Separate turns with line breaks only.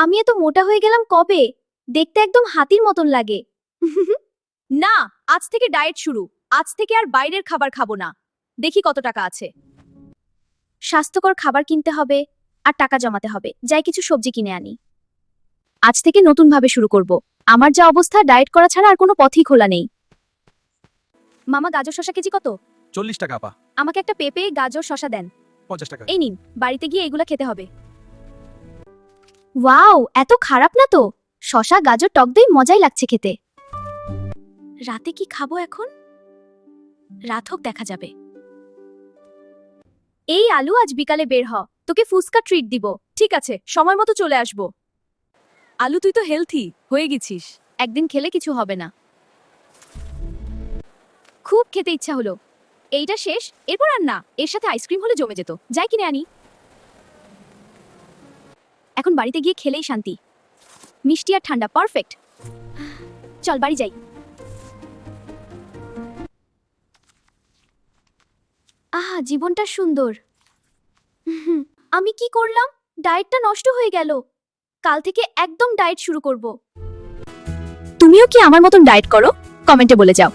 আমি এত মোটা হয়ে গেলাম কবে? দেখতে একদম হাতির মতন লাগে।
না, আজ থেকে ডায়েট শুরু। আজ থেকে আর বাইরের খাবার খাবো না। দেখি কত টাকা আছে।
স্বাস্থ্যকর খাবার কিনতে হবে আর টাকা জমাতে হবে। যাই কিছু সবজি কিনে আনি। আজ থেকে নতুন ভাবে শুরু করব। আমার যা অবস্থা, ডায়েট করা ছাড়া আর কোনো পথই খোলা নেই। মামা, গাজর শসা কেজি কত?
40 টাকা আপা।
আমাকে একটা পেঁপে, গাজর, শসা দেন।
50 টাকা।
এই নিন, বাড়িতে গিয়ে এগুলা খেতে হবে। ওয়াও, এত খারাপ না তো। শসা, গাজর, টক দই মজাই লাগছে খেতে। রাতে কি খাবো এখন? রাত হোক, দেখা যাবে। এই আলু, আজ বিকালে বের হ, তোকে ফুচকা ট্রিট দিব।
ঠিক আছে, সময় মতো চলে আসবো। আলু, তুই তো হেলথি হয়ে গেছিস।
একদিন খেলে কিছু হবে না। খুব খেতে ইচ্ছা হলো। এইটা শেষ, এরপর আর না। এর সাথে আইসক্রিম হলে জমে যেত। যাই কিনে আনি। এখন বাড়িতে গিয়ে খেলেই শান্তি। মিষ্টি আর ঠান্ডা পারফেক্ট। চল বাড়ি যাই। আহা, জীবনটা সুন্দর। আমি কি করলাম? ডায়েটটা নষ্ট হয়ে গেল। কাল থেকে একদম ডায়েট শুরু করব। তুমিও কি আমার মতন ডায়েট করো? কমেন্টে বলে যাও।